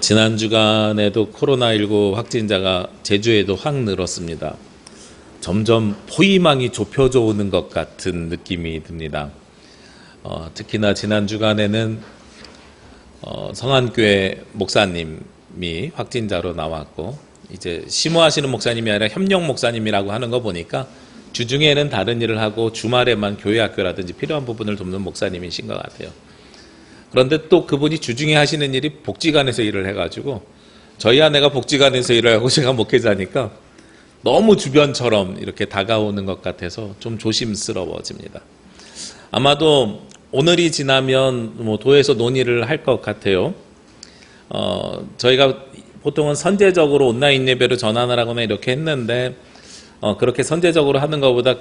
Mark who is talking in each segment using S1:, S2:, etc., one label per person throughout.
S1: 지난 주간에도 코로나19 확진자가 제주에도 확 늘었습니다. 점점 포위망이 좁혀져 오는 것 같은 느낌이 듭니다. 특히나 지난 주간에는 성안교회 목사님이 확진자로 나왔고, 이제 심호하시는 목사님이 아니라 협력 목사님이라고 하는 거 보니까 주중에는 다른 일을 하고 주말에만 교회 학교라든지 필요한 부분을 돕는 목사님이신 것 같아요. 그런데 또 그분이 주중에 하시는 일이 복지관에서 일을 해가지고, 저희 아내가 복지관에서 일을 하고 제가 목회자니까 너무 주변처럼 이렇게 다가오는 것 같아서 좀 조심스러워집니다. 아마도 오늘이 지나면 도에서 논의를 할 것 같아요. 저희가 보통은 선제적으로 온라인 예배로 전환을 하거나 이렇게 했는데, 그렇게 선제적으로 하는 것보다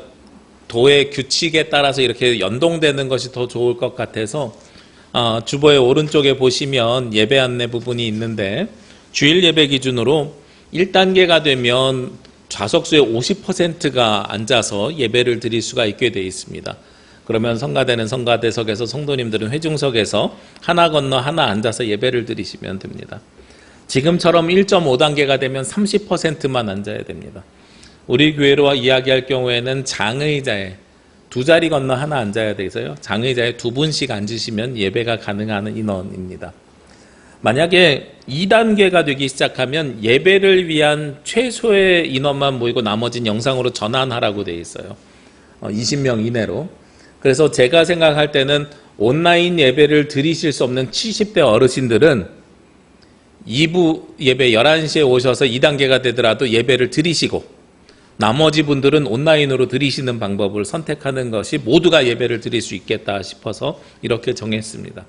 S1: 도의 규칙에 따라서 이렇게 연동되는 것이 더 좋을 것 같아서, 주보의 오른쪽에 보시면 예배 안내 부분이 있는데, 주일 예배 기준으로 1단계가 되면 좌석수의 50%가 앉아서 예배를 드릴 수가 있게 되어 있습니다. 그러면 성가대는 성가대석에서, 성도님들은 회중석에서 하나 건너 하나 앉아서 예배를 드리시면 됩니다. 지금처럼 1.5단계가 되면 30%만 앉아야 됩니다. 우리 교회로 이야기할 경우에는 장의자에 두 자리 건너 하나 앉아야 돼서요, 장의자에 두 분씩 앉으시면 예배가 가능한 인원입니다. 만약에 2단계가 되기 시작하면 예배를 위한 최소의 인원만 모이고 나머지는 영상으로 전환하라고 되어 있어요. 20명 이내로. 그래서 제가 생각할 때는 온라인 예배를 드리실 수 없는 70대 어르신들은 2부 예배 11시에 오셔서 2단계가 되더라도 예배를 드리시고, 나머지 분들은 온라인으로 드리시는 방법을 선택하는 것이 모두가 예배를 드릴 수 있겠다 싶어서 이렇게 정했습니다.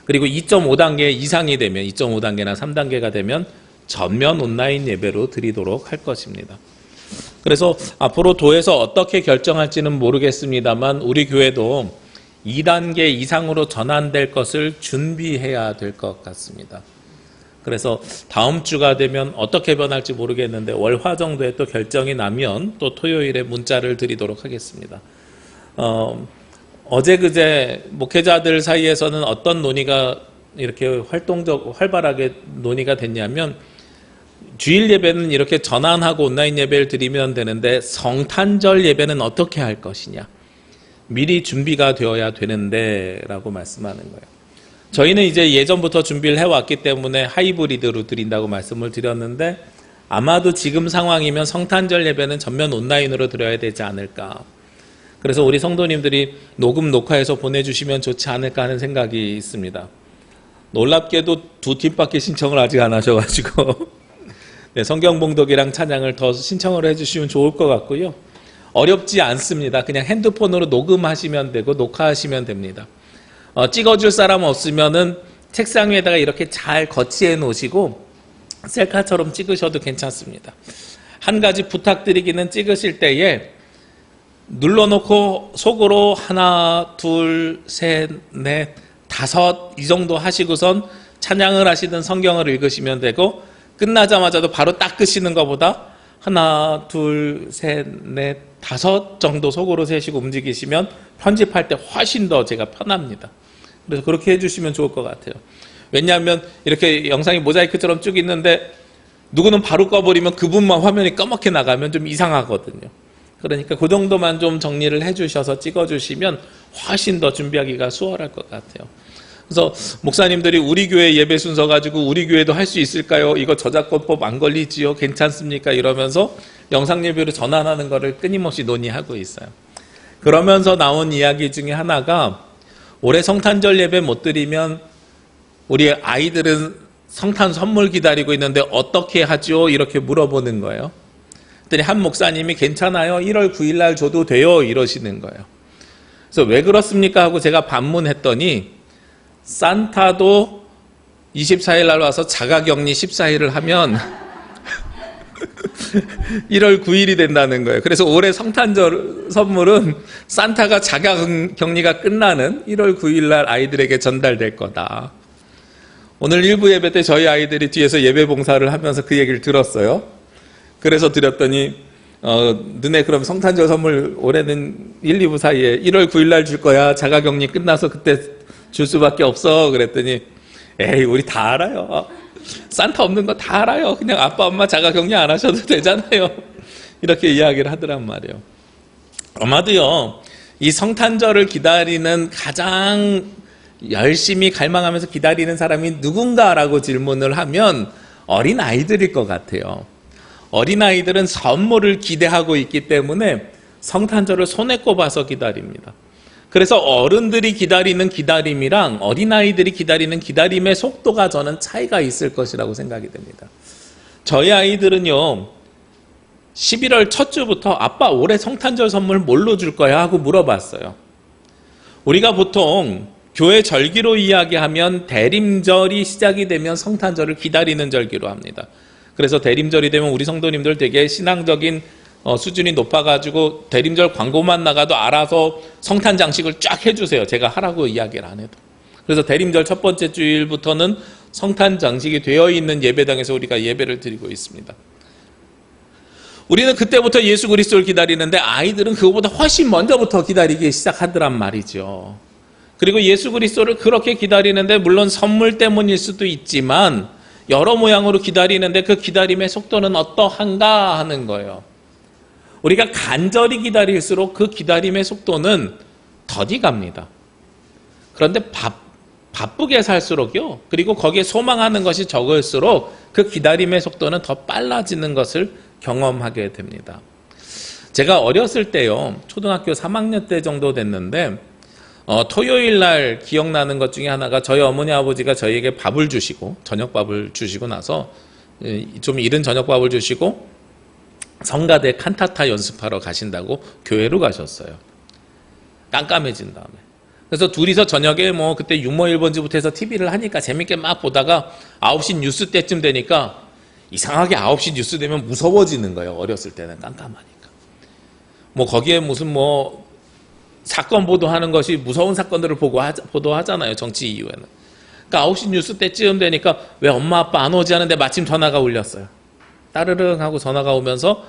S1: 그리고 2.5단계 이상이 되면, 2.5단계나 3단계가 되면 전면 온라인 예배로 드리도록 할 것입니다. 그래서 앞으로 도에서 어떻게 결정할지는 모르겠습니다만, 우리 교회도 2단계 이상으로 전환될 것을 준비해야 될 것 같습니다. 그래서 다음 주가 되면 어떻게 변할지 모르겠는데, 월화 정도에 또 결정이 나면 또 토요일에 문자를 드리도록 하겠습니다. 어제 그제 목회자들 사이에서는 어떤 논의가 이렇게 활발하게 논의가 됐냐면, 주일 예배는 이렇게 전환하고 온라인 예배를 드리면 되는데 성탄절 예배는 어떻게 할 것이냐, 미리 준비가 되어야 되는데 라고 말씀하는 거예요. 저희는 이제 예전부터 준비를 해왔기 때문에 하이브리드로 드린다고 말씀을 드렸는데, 아마도 지금 상황이면 성탄절 예배는 전면 온라인으로 드려야 되지 않을까. 그래서 우리 성도님들이 녹화해서 보내주시면 좋지 않을까 하는 생각이 있습니다. 놀랍게도 두 팀밖에 신청을 아직 안 하셔가지고 네, 성경봉독이랑 찬양을 더 신청을 해주시면 좋을 것 같고요. 어렵지 않습니다. 그냥 핸드폰으로 녹음하시면 되고 녹화하시면 됩니다. 찍어줄 사람 없으면은 책상 위에다가 이렇게 잘 거치해 놓으시고 셀카처럼 찍으셔도 괜찮습니다. 한 가지 부탁드리기는, 찍으실 때에 눌러놓고 속으로 하나, 둘, 셋, 넷, 다섯 이 정도 하시고선 찬양을 하시든 성경을 읽으시면 되고, 끝나자마자도 바로 딱 끄시는 것보다 하나, 둘, 셋, 넷, 다섯 정도 속으로 세시고 움직이시면 편집할 때 훨씬 더 제가 편합니다. 그래서 그렇게 해주시면 좋을 것 같아요. 왜냐하면 이렇게 영상이 모자이크처럼 쭉 있는데 누구는 바로 꺼버리면 그분만 화면이 까맣게 나가면 좀 이상하거든요. 그러니까 그 정도만 좀 정리를 해주셔서 찍어주시면 훨씬 더 준비하기가 수월할 것 같아요. 그래서 목사님들이 우리 교회 예배 순서 가지고 우리 교회도 할 수 있을까요? 이거 저작권법 안 걸리지요? 괜찮습니까? 이러면서 영상 예배로 전환하는 것을 끊임없이 논의하고 있어요. 그러면서 나온 이야기 중에 하나가, 올해 성탄절 예배 못 드리면 우리 아이들은 성탄 선물 기다리고 있는데 어떻게 하죠? 이렇게 물어보는 거예요. 그랬더니 한 목사님이 괜찮아요, 1월 9일 날 줘도 돼요, 이러시는 거예요. 그래서 왜 그렇습니까? 하고 제가 반문했더니, 산타도 24일 날 와서 자가격리 14일을 하면 1월 9일이 된다는 거예요. 그래서 올해 성탄절 선물은 산타가 자가격리가 끝나는 1월 9일 날 아이들에게 전달될 거다. 오늘 일부 예배 때 저희 아이들이 뒤에서 예배 봉사를 하면서 그 얘기를 들었어요. 그래서 드렸더니 너네 그럼 성탄절 선물 올해는 1, 2부 사이에 1월 9일 날 줄 거야. 자가격리 끝나서 그때 줄 수밖에 없어. 그랬더니 에이 우리 다 알아요. 산타 없는 거 다 알아요. 그냥 아빠 엄마 자가격리 안 하셔도 되잖아요. 이렇게 이야기를 하더란 말이에요. 아마도요, 이 성탄절을 기다리는 가장 열심히 갈망하면서 기다리는 사람이 누군가라고 질문을 하면 어린아이들일 것 같아요. 어린아이들은 선물을 기대하고 있기 때문에 성탄절을 손에 꼽아서 기다립니다. 그래서 어른들이 기다리는 기다림이랑 어린아이들이 기다리는 기다림의 속도가 저는 차이가 있을 것이라고 생각이 됩니다. 저희 아이들은요, 11월 첫 주부터 아빠 올해 성탄절 선물 뭘로 줄 거야 하고 물어봤어요. 우리가 보통 교회 절기로 이야기하면 대림절이 시작이 되면 성탄절을 기다리는 절기로 합니다. 그래서 대림절이 되면 우리 성도님들 되게 신앙적인 수준이 높아가지고 대림절 광고만 나가도 알아서 성탄 장식을 쫙 해주세요. 제가 하라고 이야기를 안 해도. 그래서 대림절 첫 번째 주일부터는 성탄 장식이 되어 있는 예배당에서 우리가 예배를 드리고 있습니다. 우리는 그때부터 예수 그리스도를 기다리는데 아이들은 그거보다 훨씬 먼저부터 기다리기 시작하더란 말이죠. 그리고 예수 그리스도를 그렇게 기다리는데 물론 선물 때문일 수도 있지만 여러 모양으로 기다리는데 그 기다림의 속도는 어떠한가 하는 거예요. 우리가 간절히 기다릴수록 그 기다림의 속도는 더디 갑니다. 그런데 바쁘게 살수록요, 그리고 거기에 소망하는 것이 적을수록 그 기다림의 속도는 더 빨라지는 것을 경험하게 됩니다. 제가 어렸을 때요, 초등학교 3학년 때 정도 됐는데 토요일 날 기억나는 것 중에 하나가 저희 어머니 아버지가 저희에게 밥을 주시고 저녁밥을 주시고 나서 좀 이른 저녁밥을 주시고 성가대 칸타타 연습하러 가신다고 교회로 가셨어요. 깜깜해진 다음에. 그래서 둘이서 저녁에 그때 유머 1번지부터 해서 TV를 하니까 재밌게 막 보다가 9시 뉴스 때쯤 되니까 이상하게 9시 뉴스 되면 무서워지는 거예요. 어렸을 때는 깜깜하니까. 거기에 무슨 사건 보도하는 것이 무서운 사건들을 보도하잖아요. 정치 이후에는. 그러니까 9시 뉴스 때쯤 되니까 왜 엄마 아빠 안 오지 하는데 마침 전화가 울렸어요. 따르릉 하고 전화가 오면서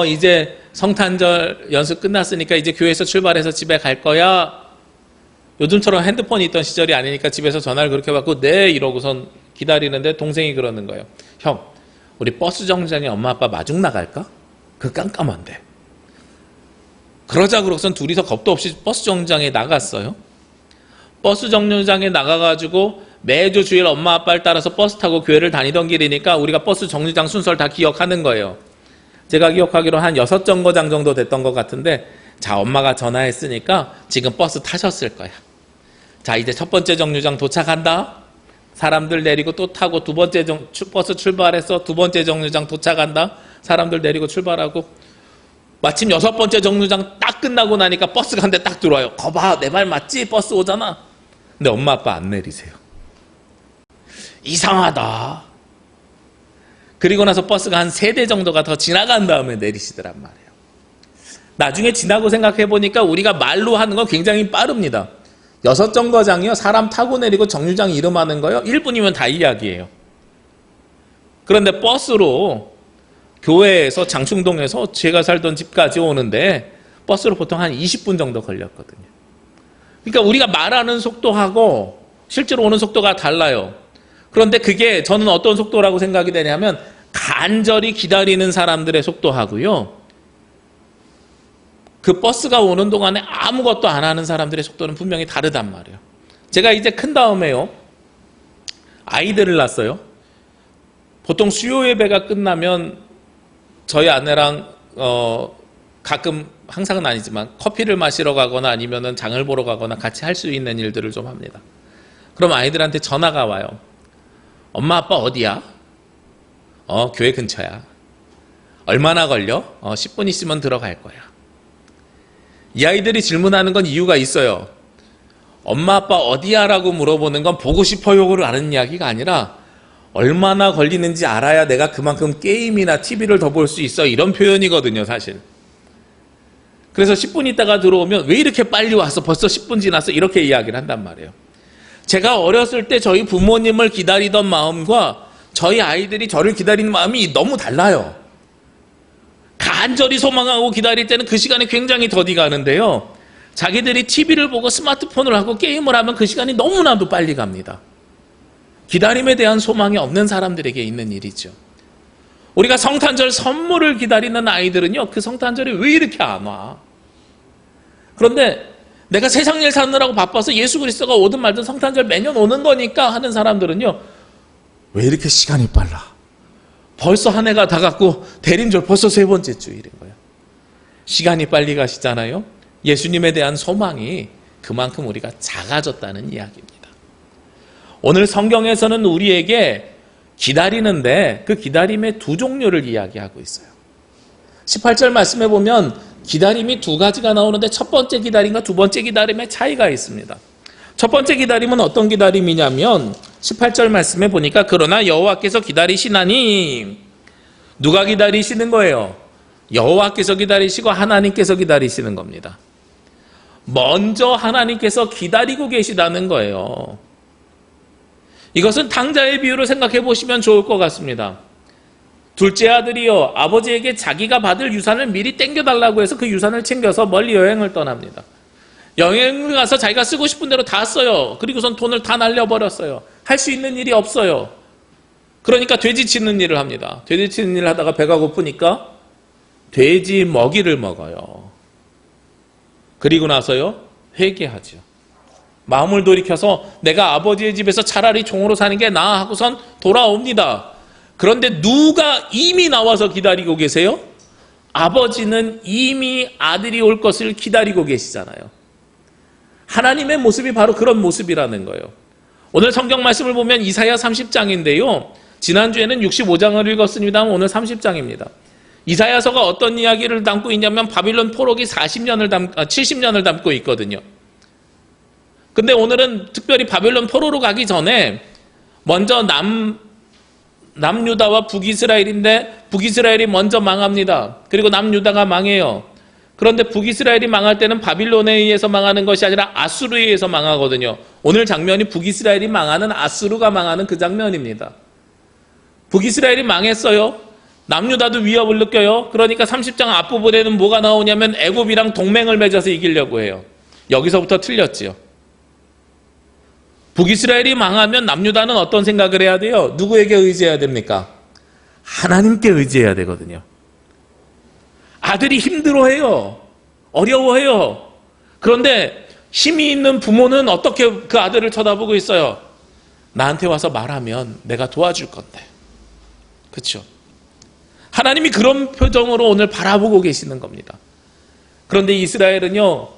S1: 이제 성탄절 연습 끝났으니까 이제 교회에서 출발해서 집에 갈 거야. 요즘처럼 핸드폰이 있던 시절이 아니니까 집에서 전화를 그렇게 받고 네 이러고선 기다리는데 동생이 그러는 거예요. 형, 우리 버스 정류장에 엄마 아빠 마중 나갈까? 그 깜깜한데. 그러자 그러고선 둘이서 겁도 없이 버스 정류장에 나갔어요. 버스 정류장에 나가가지고 매주 주일 엄마 아빠를 따라서 버스 타고 교회를 다니던 길이니까 우리가 버스 정류장 순서를 다 기억하는 거예요. 제가 기억하기로 한 6정거장 정도 됐던 것 같은데, 자, 엄마가 전화했으니까 지금 버스 타셨을 거야. 자, 이제 첫 번째 정류장 도착한다. 사람들 내리고 또 타고 두 번째 버스 출발해서 두 번째 정류장 도착한다. 사람들 내리고 출발하고 마침 6번째 정류장 딱 끝나고 나니까 버스가 한 대 딱 들어와요. 거봐, 내 말 맞지? 버스 오잖아. 근데 엄마 아빠 안 내리세요. 이상하다. 그리고 나서 버스가 한 3대 정도가 더 지나간 다음에 내리시더란 말이에요. 나중에 지나고 생각해보니까 우리가 말로 하는 건 굉장히 빠릅니다. 6정거장이요. 사람 타고 내리고 정류장 이름하는 거요. 1분이면 다 이야기예요. 그런데 버스로 교회에서 장충동에서 제가 살던 집까지 오는데 버스로 보통 한 20분 정도 걸렸거든요. 그러니까 우리가 말하는 속도하고 실제로 오는 속도가 달라요. 그런데 그게 저는 어떤 속도라고 생각이 되냐면 간절히 기다리는 사람들의 속도하고요, 그 버스가 오는 동안에 아무것도 안 하는 사람들의 속도는 분명히 다르단 말이에요. 제가 이제 큰 다음에요, 아이들을 낳았어요. 보통 수요 예배가 끝나면 저희 아내랑 가끔, 항상은 아니지만 커피를 마시러 가거나 아니면은 장을 보러 가거나 같이 할 수 있는 일들을 좀 합니다. 그럼 아이들한테 전화가 와요. 엄마 아빠 어디야? 교회 근처야. 얼마나 걸려? 10분 있으면 들어갈 거야. 이 아이들이 질문하는 건 이유가 있어요. 엄마 아빠 어디야? 라고 물어보는 건 보고 싶어요를 아는 이야기가 아니라 얼마나 걸리는지 알아야 내가 그만큼 게임이나 TV를 더 볼 수 있어, 이런 표현이거든요, 사실. 그래서 10분 있다가 들어오면 왜 이렇게 빨리 와서 벌써 10분 지났어? 이렇게 이야기를 한단 말이에요. 제가 어렸을 때 저희 부모님을 기다리던 마음과 저희 아이들이 저를 기다리는 마음이 너무 달라요. 간절히 소망하고 기다릴 때는 그 시간이 굉장히 더디 가는데요, 자기들이 TV를 보고 스마트폰을 하고 게임을 하면 그 시간이 너무나도 빨리 갑니다. 기다림에 대한 소망이 없는 사람들에게 있는 일이죠. 우리가 성탄절 선물을 기다리는 아이들은요, 그 성탄절이 왜 이렇게 안 와? 그런데 내가 세상 일 사느라고 바빠서 예수 그리스도가 오든 말든 성탄절 매년 오는 거니까 하는 사람들은요, 왜 이렇게 시간이 빨라? 벌써 한 해가 다 갔고 대림절 벌써 세 번째 주일인 거예요. 시간이 빨리 가시잖아요. 예수님에 대한 소망이 그만큼 우리가 작아졌다는 이야기입니다. 오늘 성경에서는 우리에게 기다리는데 그 기다림의 두 종류를 이야기하고 있어요. 18절 말씀에 보면 기다림이 두 가지가 나오는데 첫 번째 기다림과 두 번째 기다림의 차이가 있습니다. 첫 번째 기다림은 어떤 기다림이냐면 18절 말씀에 보니까 그러나 여호와께서 기다리시나니, 누가 기다리시는 거예요? 여호와께서 기다리시고 하나님께서 기다리시는 겁니다. 먼저 하나님께서 기다리고 계시다는 거예요. 이것은 탕자의 비유로 생각해 보시면 좋을 것 같습니다. 둘째 아들이요, 아버지에게 자기가 받을 유산을 미리 땡겨달라고 해서 그 유산을 챙겨서 멀리 여행을 떠납니다. 여행을 가서 자기가 쓰고 싶은 대로 다 써요. 그리고선 돈을 다 날려버렸어요. 할 수 있는 일이 없어요. 그러니까 돼지 치는 일을 합니다. 돼지 치는 일을 하다가 배가 고프니까 돼지 먹이를 먹어요. 그리고 나서요, 회개하죠. 마음을 돌이켜서 내가 아버지의 집에서 차라리 종으로 사는 게 나아 하고선 돌아옵니다. 그런데 누가 이미 나와서 기다리고 계세요? 아버지는 이미 아들이 올 것을 기다리고 계시잖아요. 하나님의 모습이 바로 그런 모습이라는 거예요. 오늘 성경 말씀을 보면 이사야 30장인데요. 지난주에는 65장을 읽었습니다. 오늘 30장입니다. 이사야서가 어떤 이야기를 담고 있냐면 바빌론 포로기 70년을 담고 있거든요. 근데 오늘은 특별히 바빌론 포로로 가기 전에 먼저 남유다와 북이스라엘인데 북이스라엘이 먼저 망합니다. 그리고 남유다가 망해요. 그런데 북이스라엘이 망할 때는 바빌론에 의해서 망하는 것이 아니라 아수르에 의해서 망하거든요. 오늘 장면이 북이스라엘이 망하는, 아수르가 망하는 그 장면입니다. 북이스라엘이 망했어요. 남유다도 위협을 느껴요. 그러니까 30장 앞부분에는 뭐가 나오냐면 애굽이랑 동맹을 맺어서 이기려고 해요. 여기서부터 틀렸지요. 북이스라엘이 망하면 남유다는 어떤 생각을 해야 돼요? 누구에게 의지해야 됩니까? 하나님께 의지해야 되거든요. 아들이 힘들어해요. 어려워해요. 그런데 힘이 있는 부모는 어떻게 그 아들을 쳐다보고 있어요? 나한테 와서 말하면 내가 도와줄 건데. 그렇죠? 하나님이 그런 표정으로 오늘 바라보고 계시는 겁니다. 그런데 이스라엘은요,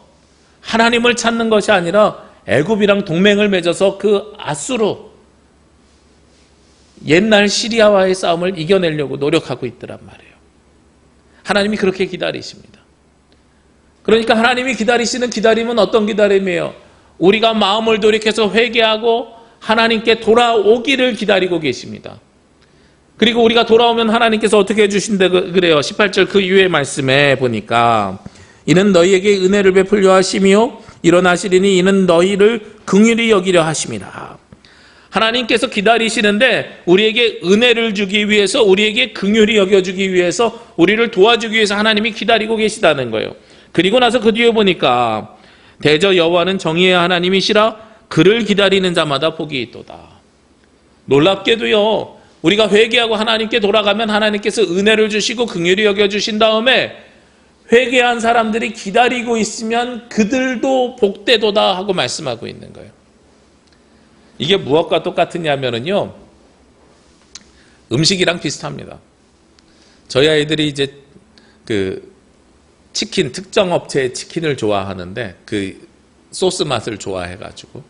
S1: 하나님을 찾는 것이 아니라 애굽이랑 동맹을 맺어서 그 아수르, 옛날 시리아와의 싸움을 이겨내려고 노력하고 있더란 말이에요. 하나님이 그렇게 기다리십니다. 그러니까 하나님이 기다리시는 기다림은 어떤 기다림이에요? 우리가 마음을 돌이켜서 회개하고 하나님께 돌아오기를 기다리고 계십니다. 그리고 우리가 돌아오면 하나님께서 어떻게 해주신다 그래요? 18절 그 이후의 말씀에 보니까 이는 너희에게 은혜를 베풀려 하심이요 일어나시리니 이는 너희를 긍휼히 여기려 하심이라. 하나님께서 기다리시는데 우리에게 은혜를 주기 위해서, 우리에게 긍휼히 여겨주기 위해서, 우리를 도와주기 위해서 하나님이 기다리고 계시다는 거예요. 그리고 나서 그 뒤에 보니까 대저 여호와는 정의의 하나님이시라 그를 기다리는 자마다 복이 있도다. 놀랍게도요, 우리가 회개하고 하나님께 돌아가면 하나님께서 은혜를 주시고 긍휼히 여겨주신 다음에 회개한 사람들이 기다리고 있으면 그들도 복되도다 하고 말씀하고 있는 거예요. 이게 무엇과 똑같으냐면요, 음식이랑 비슷합니다. 저희 아이들이 이제 그 치킨, 특정 업체의 치킨을 좋아하는데 그 소스 맛을 좋아해가지고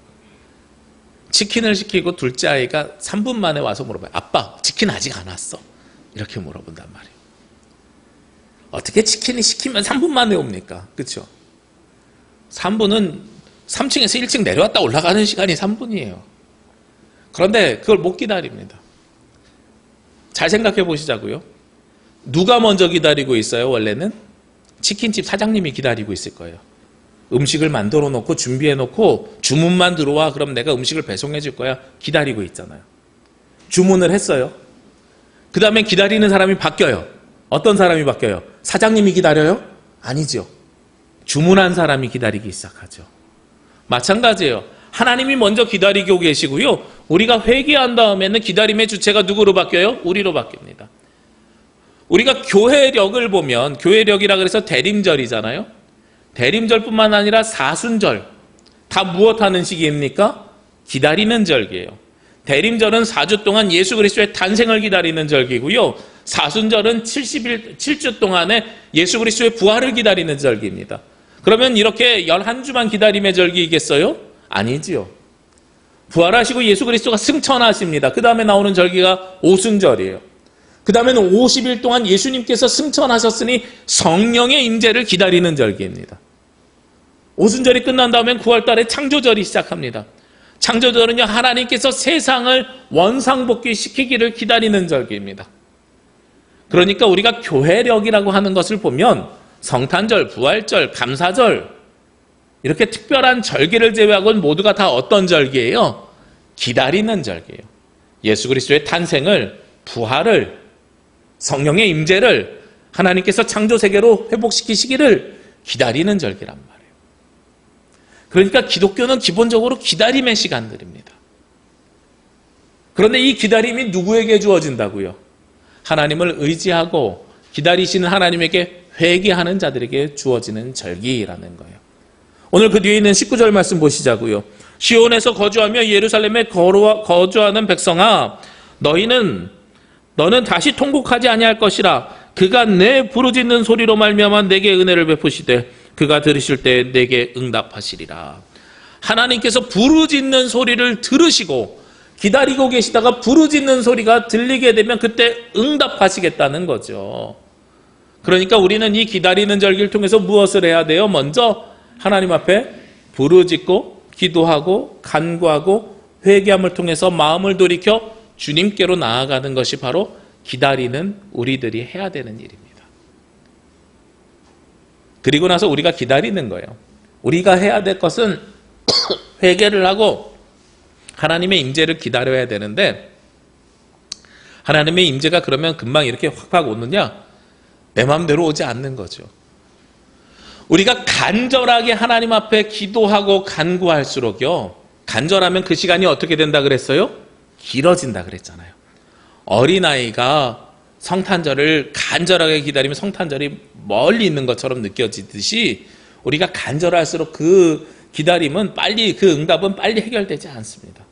S1: 치킨을 시키고 둘째 아이가 3분 만에 와서 물어봐요. 아빠, 치킨 아직 안 왔어. 이렇게 물어본단 말이에요. 어떻게 치킨이 시키면 3분 만에 옵니까? 그렇죠? 3분은 3층에서 1층 내려왔다 올라가는 시간이 3분이에요. 그런데 그걸 못 기다립니다. 잘 생각해 보시자고요. 누가 먼저 기다리고 있어요? 원래는 치킨집 사장님이 기다리고 있을 거예요. 음식을 만들어 놓고 준비해 놓고 주문만 들어와, 그럼 내가 음식을 배송해 줄 거야. 기다리고 있잖아요. 주문을 했어요. 그 다음에 기다리는 사람이 바뀌어요. 어떤 사람이 바뀌어요? 사장님이 기다려요? 아니죠. 주문한 사람이 기다리기 시작하죠. 마찬가지예요. 하나님이 먼저 기다리고 계시고요, 우리가 회개한 다음에는 기다림의 주체가 누구로 바뀌어요? 우리로 바뀝니다. 우리가 교회력을 보면 교회력이라 그래서 대림절이잖아요. 대림절뿐만 아니라 사순절 다 무엇하는 시기입니까? 기다리는 절기예요. 대림절은 4주 동안 예수 그리스도의 탄생을 기다리는 절기고요. 사순절은 7주 동안에 예수 그리스도의 부활을 기다리는 절기입니다. 그러면 이렇게 11주만 기다림의 절기이겠어요? 아니지요. 부활하시고 예수 그리스도가 승천하십니다. 그 다음에 나오는 절기가 오순절이에요. 그 다음에는 50일 동안 예수님께서 승천하셨으니 성령의 임재를 기다리는 절기입니다. 오순절이 끝난 다음엔 9월달에 창조절이 시작합니다. 창조절은요, 하나님께서 세상을 원상복귀시키기를 기다리는 절기입니다. 그러니까 우리가 교회력이라고 하는 것을 보면 성탄절, 부활절, 감사절 이렇게 특별한 절기를 제외하고는 모두가 다 어떤 절기예요? 기다리는 절기예요. 예수 그리스도의 탄생을, 부활을, 성령의 임재를 하나님께서 창조 세계로 회복시키시기를 기다리는 절기란 말이에요. 그러니까 기독교는 기본적으로 기다림의 시간들입니다. 그런데 이 기다림이 누구에게 주어진다고요? 하나님을 의지하고 기다리시는 하나님에게 회개하는 자들에게 주어지는 절기라는 거예요. 오늘 그 뒤에 있는 19절 말씀 보시자고요. 시온에서 거주하며 예루살렘에 거주하는 백성아, 너는 다시 통곡하지 아니할 것이라. 그가 내 부르짖는 소리로 말미암아 내게 은혜를 베푸시되 그가 들으실 때 내게 응답하시리라. 하나님께서 부르짖는 소리를 들으시고 기다리고 계시다가 부르짖는 소리가 들리게 되면 그때 응답하시겠다는 거죠. 그러니까 우리는 이 기다리는 절기를 통해서 무엇을 해야 돼요? 먼저 하나님 앞에 부르짖고 기도하고 간구하고 회개함을 통해서 마음을 돌이켜 주님께로 나아가는 것이 바로 기다리는 우리들이 해야 되는 일입니다. 그리고 나서 우리가 기다리는 거예요. 우리가 해야 될 것은 회개를 하고 하나님의 임재를 기다려야 되는데, 하나님의 임재가 그러면 금방 이렇게 확 오느냐? 내 마음대로 오지 않는 거죠. 우리가 간절하게 하나님 앞에 기도하고 간구할수록요, 간절하면 그 시간이 어떻게 된다 그랬어요? 길어진다 그랬잖아요. 어린아이가 성탄절을 간절하게 기다리면 성탄절이 멀리 있는 것처럼 느껴지듯이 우리가 간절할수록 그 기다림은 빨리, 그 응답은 빨리 해결되지 않습니다.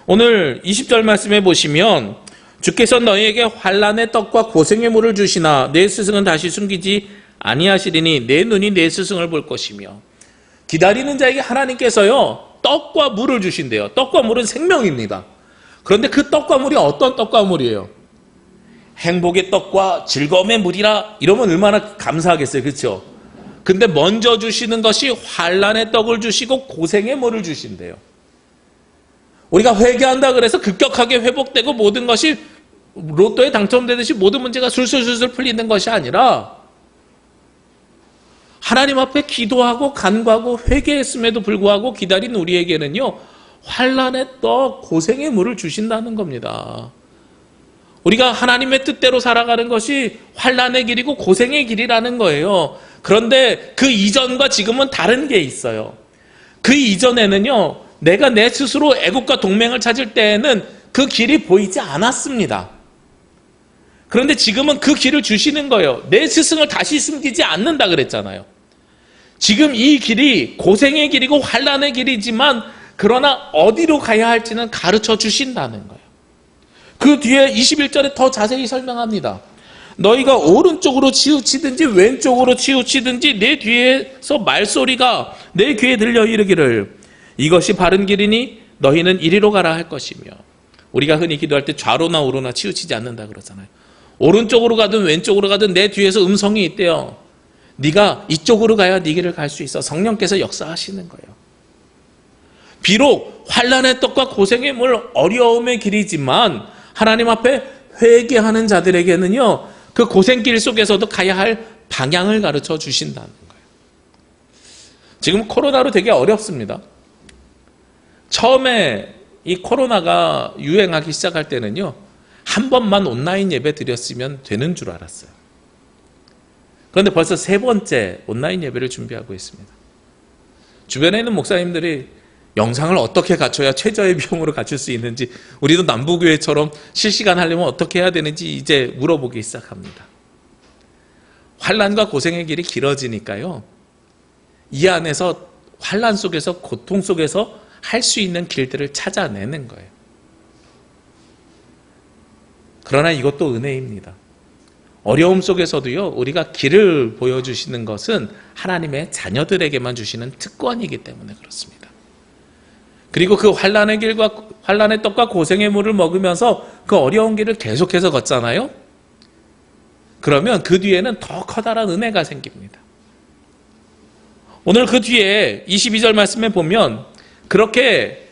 S1: 오늘 20절 말씀에 보시면 주께서 너희에게 환난의 떡과 고생의 물을 주시나 내 스승은 다시 숨기지 아니하시리니 내 눈이 내 스승을 볼 것이며. 기다리는 자에게 하나님께서요 떡과 물을 주신대요. 떡과 물은 생명입니다. 그런데 그 떡과 물이 어떤 떡과 물이에요? 행복의 떡과 즐거움의 물이라 이러면 얼마나 감사하겠어요. 그렇죠? 근데 먼저 주시는 것이 환난의 떡을 주시고 고생의 물을 주신대요. 우리가 회개한다 그래서 급격하게 회복되고 모든 것이 로또에 당첨되듯이 모든 문제가 술술술술 풀리는 것이 아니라 하나님 앞에 기도하고 간구하고 회개했음에도 불구하고 기다린 우리에게는요 환난의 떡, 고생의 물을 주신다는 겁니다. 우리가 하나님의 뜻대로 살아가는 것이 환난의 길이고 고생의 길이라는 거예요. 그런데 그 이전과 지금은 다른 게 있어요. 그 이전에는요 내가 내 스스로 애국과 동맹을 찾을 때에는 그 길이 보이지 않았습니다. 그런데 지금은 그 길을 주시는 거예요. 내 스승을 다시 숨기지 않는다 그랬잖아요. 지금 이 길이 고생의 길이고 환난의 길이지만 그러나 어디로 가야 할지는 가르쳐 주신다는 거예요. 그 뒤에 21절에 더 자세히 설명합니다. 너희가 오른쪽으로 치우치든지 왼쪽으로 치우치든지 내 뒤에서 말소리가 내 귀에 들려 이르기를 이것이 바른 길이니 너희는 이리로 가라 할 것이며. 우리가 흔히 기도할 때 좌로나 우로나 치우치지 않는다 그러잖아요. 오른쪽으로 가든 왼쪽으로 가든 내 뒤에서 음성이 있대요. 네가 이쪽으로 가야 네 길을 갈 수 있어. 성령께서 역사하시는 거예요. 비록 환난의 떡과 고생의 물, 어려움의 길이지만 하나님 앞에 회개하는 자들에게는요 그 고생길 속에서도 가야 할 방향을 가르쳐 주신다는 거예요. 지금 코로나로 되게 어렵습니다. 처음에 이 코로나가 유행하기 시작할 때는요 한 번만 온라인 예배 드렸으면 되는 줄 알았어요. 그런데 벌써 3번째 온라인 예배를 준비하고 있습니다. 주변에 있는 목사님들이 영상을 어떻게 갖춰야 최저의 비용으로 갖출 수 있는지, 우리도 남부교회처럼 실시간 하려면 어떻게 해야 되는지 이제 물어보기 시작합니다. 환난과 고생의 길이 길어지니까요, 이 안에서 환난 속에서, 고통 속에서 할 수 있는 길들을 찾아내는 거예요. 그러나 이것도 은혜입니다. 어려움 속에서도요, 우리가 길을 보여주시는 것은 하나님의 자녀들에게만 주시는 특권이기 때문에 그렇습니다. 그리고 그 환난의 길과 환난의 떡과 고생의 물을 먹으면서 그 어려운 길을 계속해서 걷잖아요. 그러면 그 뒤에는 더 커다란 은혜가 생깁니다. 오늘 그 뒤에 22절 말씀에 보면 그렇게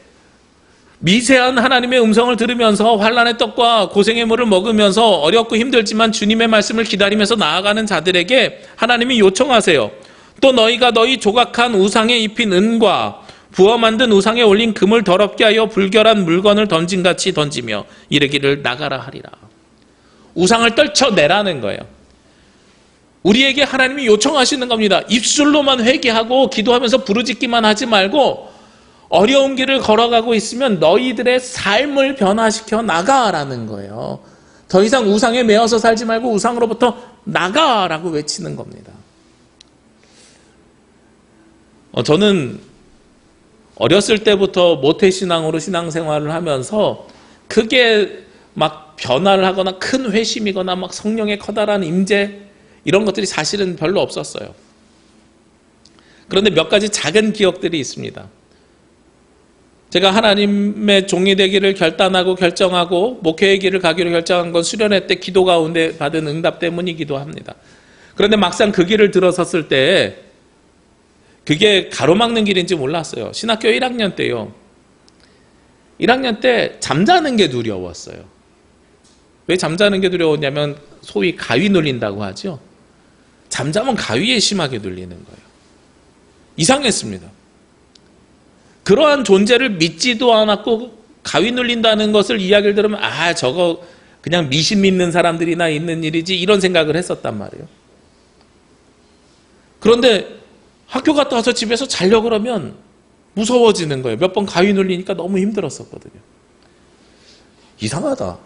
S1: 미세한 하나님의 음성을 들으면서 환난의 떡과 고생의 물을 먹으면서 어렵고 힘들지만 주님의 말씀을 기다리면서 나아가는 자들에게 하나님이 요청하세요. 또 너희가 너희 조각한 우상에 입힌 은과 부어 만든 우상에 올린 금을 더럽게 하여 불결한 물건을 던진같이 던지며 이르기를 나가라 하리라. 우상을 떨쳐내라는 거예요. 우리에게 하나님이 요청하시는 겁니다. 입술로만 회개하고 기도하면서 부르짖기만 하지 말고 어려운 길을 걸어가고 있으면 너희들의 삶을 변화시켜 나가라는 거예요. 더 이상 우상에 매어서 살지 말고 우상으로부터 나가라고 외치는 겁니다. 저는 어렸을 때부터 모태신앙으로 신앙생활을 하면서 크게 막 변화를 하거나 큰 회심이거나 막 성령의 커다란 임재 이런 것들이 사실은 별로 없었어요. 그런데 몇 가지 작은 기억들이 있습니다. 제가 하나님의 종이 되기를 결단하고 결정하고 목회의 길을 가기로 결정한 건 수련회 때 기도 가운데 받은 응답 때문이기도 합니다. 그런데 막상 그 길을 들어섰을 때 그게 가로막는 길인지 몰랐어요. 신학교 1학년 때요. 1학년 때 잠자는 게 두려웠어요. 왜 잠자는 게 두려웠냐면 소위 가위 눌린다고 하죠. 잠자면 가위에 심하게 눌리는 거예요. 이상했습니다. 그러한 존재를 믿지도 않았고 가위 눌린다는 것을 이야기를 들으면 저거 그냥 미신 믿는 사람들이나 있는 일이지 이런 생각을 했었단 말이에요. 그런데 학교 갔다 와서 집에서 자려고 그러면 무서워지는 거예요. 몇 번 가위 눌리니까 너무 힘들었었거든요. 이상하다.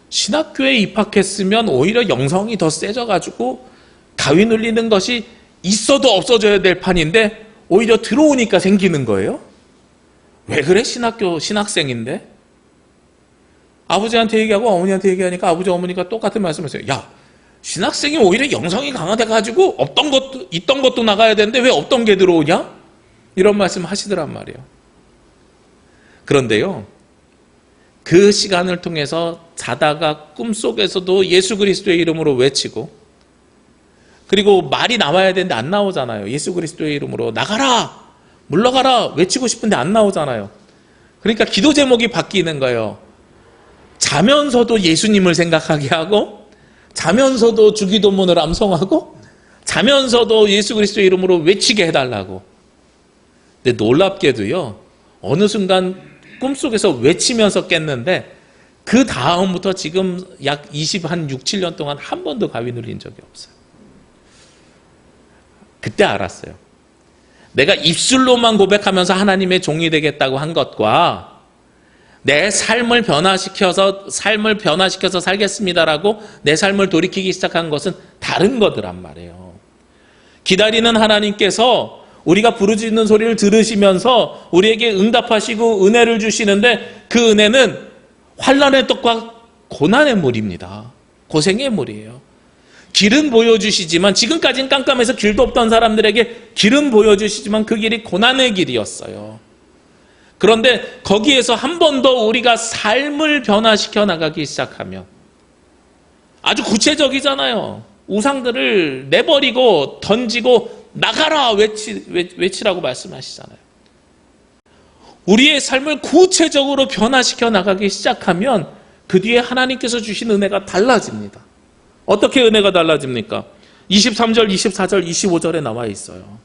S1: 신학교에 입학했으면 오히려 영성이 더 세져가지고 가위 눌리는 것이 있어도 없어져야 될 판인데 오히려 들어오니까 생기는 거예요. 왜 그래? 신학생인데? 아버지한테 얘기하고 어머니한테 얘기하니까 아버지 어머니가 똑같은 말씀을 했어요. 신학생이 오히려 영성이 강화돼가지고 있던 것도 나가야 되는데 왜 없던 게 들어오냐? 이런 말씀 하시더란 말이에요. 그런데요, 그 시간을 통해서 자다가 꿈속에서도 예수 그리스도의 이름으로 외치고, 그리고 말이 나와야 되는데 안 나오잖아요. 예수 그리스도의 이름으로 나가라! 물러가라! 외치고 싶은데 안 나오잖아요. 그러니까 기도 제목이 바뀌는 거예요. 자면서도 예수님을 생각하게 하고, 자면서도 주기도문을 암송하고, 자면서도 예수 그리스도의 이름으로 외치게 해달라고. 근데 놀랍게도요, 어느 순간 꿈속에서 외치면서 깼는데 그 다음부터 지금 약 6, 7년 동안 한 번도 가위 눌린 적이 없어요. 그때 알았어요. 내가 입술로만 고백하면서 하나님의 종이 되겠다고 한 것과 내 삶을 변화시켜서 살겠습니다라고 내 삶을 돌이키기 시작한 것은 다른 거더란 말이에요. 기다리는 하나님께서 우리가 부르짖는 소리를 들으시면서 우리에게 응답하시고 은혜를 주시는데 그 은혜는 환난의 떡과 고난의 물입니다. 고생의 물이에요. 길은 보여주시지만, 지금까지는 깜깜해서 길도 없던 사람들에게 길은 보여주시지만 그 길이 고난의 길이었어요. 그런데 거기에서 한 번 더 우리가 삶을 변화시켜 나가기 시작하면, 아주 구체적이잖아요. 우상들을 내버리고 던지고 나가라 외치라고 말씀하시잖아요. 우리의 삶을 구체적으로 변화시켜 나가기 시작하면 그 뒤에 하나님께서 주신 은혜가 달라집니다. 어떻게 은혜가 달라집니까? 23절, 24절, 25절에 나와 있어요.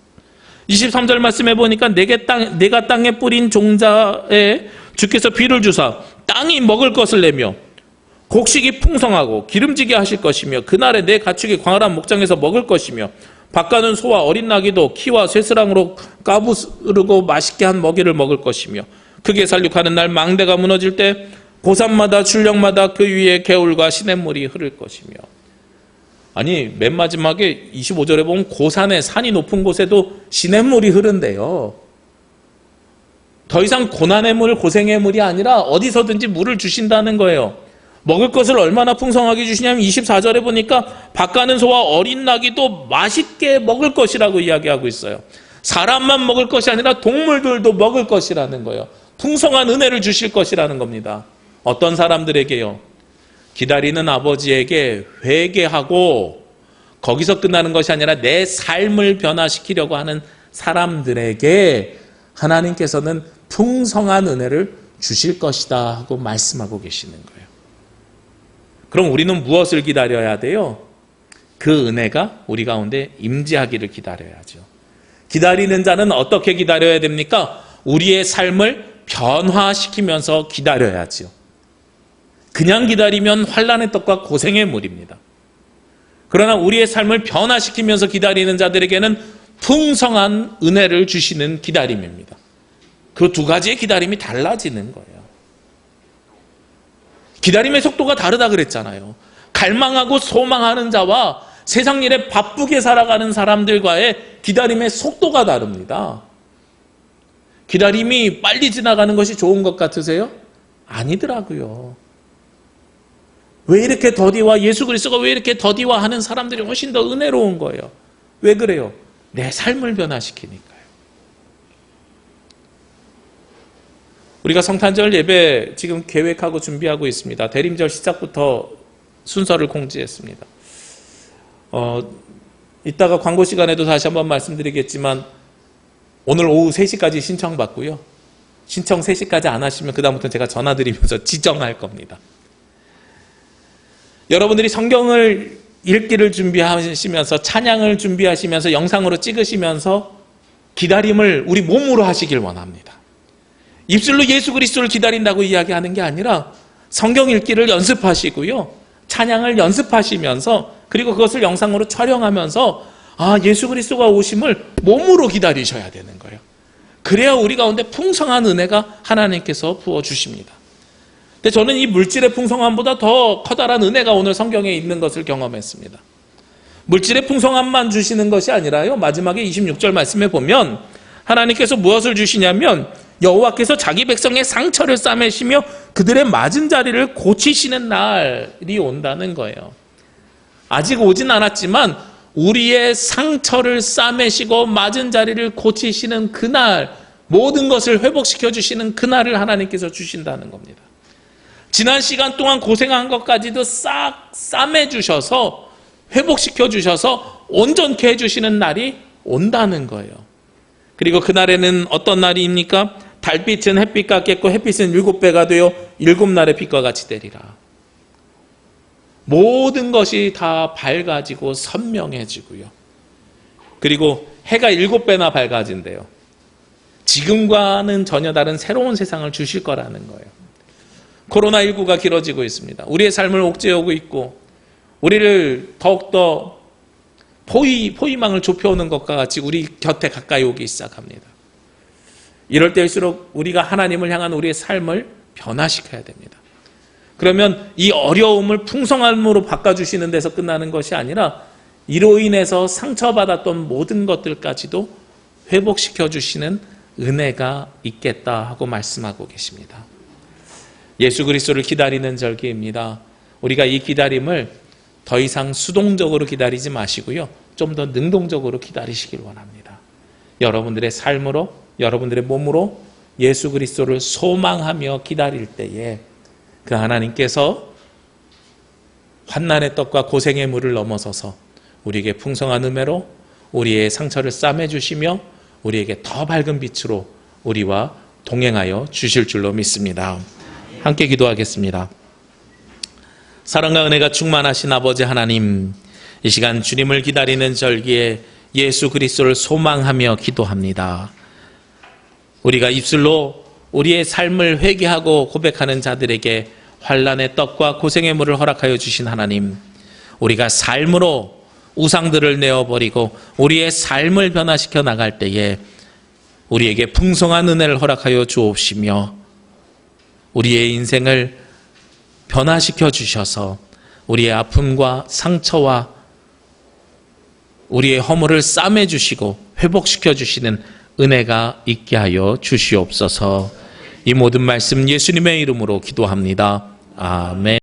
S1: 23절 말씀해 보니까 내가 땅에 뿌린 종자에 주께서 비를 주사 땅이 먹을 것을 내며 곡식이 풍성하고 기름지게 하실 것이며 그날에 내 가축이 광활한 목장에서 먹을 것이며 바가는 소와 어린 나귀도 키와 쇠스랑으로 까부르고 맛있게 한 먹이를 먹을 것이며 크게 살육하는 날 망대가 무너질 때 고산마다 출렁마다 그 위에 개울과 시냇물이 흐를 것이며. 아니 맨 마지막에 25절에 보면 고산에 산이 높은 곳에도 시냇물이 흐른대요. 더 이상 고난의 물, 고생의 물이 아니라 어디서든지 물을 주신다는 거예요. 먹을 것을 얼마나 풍성하게 주시냐면 24절에 보니까 바가는 소와 어린 나귀도 맛있게 먹을 것이라고 이야기하고 있어요. 사람만 먹을 것이 아니라 동물들도 먹을 것이라는 거예요. 풍성한 은혜를 주실 것이라는 겁니다. 어떤 사람들에게요? 기다리는 아버지에게 회개하고 거기서 끝나는 것이 아니라 내 삶을 변화시키려고 하는 사람들에게 하나님께서는 풍성한 은혜를 주실 것이다 하고 말씀하고 계시는 거예요. 그럼 우리는 무엇을 기다려야 돼요? 그 은혜가 우리 가운데 임재하기를 기다려야죠. 기다리는 자는 어떻게 기다려야 됩니까? 우리의 삶을 변화시키면서 기다려야죠. 그냥 기다리면 환난의 떡과 고생의 물입니다. 그러나 우리의 삶을 변화시키면서 기다리는 자들에게는 풍성한 은혜를 주시는 기다림입니다. 그 두 가지의 기다림이 달라지는 거예요. 기다림의 속도가 다르다 그랬잖아요. 갈망하고 소망하는 자와 세상 일에 바쁘게 살아가는 사람들과의 기다림의 속도가 다릅니다. 기다림이 빨리 지나가는 것이 좋은 것 같으세요? 아니더라고요. 왜 이렇게 더디와 예수 그리스도가 왜 이렇게 더디와 하는 사람들이 훨씬 더 은혜로운 거예요. 왜 그래요? 내 삶을 변화시키니까요. 우리가 성탄절 예배 지금 계획하고 준비하고 있습니다. 대림절 시작부터 순서를 공지했습니다. 이따가 광고 시간에도 다시 한번 말씀드리겠지만 오늘 오후 3시까지 신청받고요. 신청 3시까지 안 하시면 그다음부터는 제가 전화드리면서 지정할 겁니다. 여러분들이 성경을 읽기를 준비하시면서 찬양을 준비하시면서 영상으로 찍으시면서 기다림을 우리 몸으로 하시길 원합니다. 입술로 예수 그리스도를 기다린다고 이야기하는 게 아니라 성경 읽기를 연습하시고요. 찬양을 연습하시면서 그리고 그것을 영상으로 촬영하면서 예수 그리스도가 오심을 몸으로 기다리셔야 되는 거예요. 그래야 우리 가운데 풍성한 은혜가 하나님께서 부어주십니다. 근데 저는 이 물질의 풍성함보다 더 커다란 은혜가 오늘 성경에 있는 것을 경험했습니다. 물질의 풍성함만 주시는 것이 아니라요. 마지막에 26절 말씀에 보면 하나님께서 무엇을 주시냐면 여호와께서 자기 백성의 상처를 싸매시며 그들의 맞은 자리를 고치시는 날이 온다는 거예요. 아직 오진 않았지만 우리의 상처를 싸매시고 맞은 자리를 고치시는 그날, 모든 것을 회복시켜 주시는 그날을 하나님께서 주신다는 겁니다. 지난 시간 동안 고생한 것까지도 싹 싸매 주셔서 회복시켜 주셔서 온전케 해주시는 날이 온다는 거예요. 그리고 그날에는 어떤 날입니까? 달빛은 햇빛 같겠고 햇빛은 7배가 되어 7날의 빛과 같이 되리라. 모든 것이 다 밝아지고 선명해지고요. 그리고 해가 7배나 밝아진대요. 지금과는 전혀 다른 새로운 세상을 주실 거라는 거예요. 코로나19가 길어지고 있습니다. 우리의 삶을 옥죄어오고 있고 우리를 더욱더 포위망을 좁혀오는 것과 같이 우리 곁에 가까이 오기 시작합니다. 이럴 때일수록 우리가 하나님을 향한 우리의 삶을 변화시켜야 됩니다. 그러면 이 어려움을 풍성함으로 바꿔주시는 데서 끝나는 것이 아니라 이로 인해서 상처받았던 모든 것들까지도 회복시켜 주시는 은혜가 있겠다 하고 말씀하고 계십니다. 예수 그리스도를 기다리는 절기입니다. 우리가 이 기다림을 더 이상 수동적으로 기다리지 마시고요. 좀 더 능동적으로 기다리시길 원합니다. 여러분들의 삶으로, 여러분들의 몸으로 예수 그리스도를 소망하며 기다릴 때에 그 하나님께서 환난의 떡과 고생의 물을 넘어서서 우리에게 풍성한 은혜로 우리의 상처를 싸매주시며 우리에게 더 밝은 빛으로 우리와 동행하여 주실 줄로 믿습니다. 함께 기도하겠습니다. 사랑과 은혜가 충만하신 아버지 하나님, 이 시간 주님을 기다리는 절기에 예수 그리스도를 소망하며 기도합니다. 우리가 입술로 우리의 삶을 회개하고 고백하는 자들에게 환난의 떡과 고생의 물을 허락하여 주신 하나님, 우리가 삶으로 우상들을 내어버리고 우리의 삶을 변화시켜 나갈 때에 우리에게 풍성한 은혜를 허락하여 주옵시며 우리의 인생을 변화시켜 주셔서 우리의 아픔과 상처와 우리의 허물을 싸매 주시고 회복시켜 주시는 은혜가 있게 하여 주시옵소서. 이 모든 말씀 예수님의 이름으로 기도합니다. 아멘.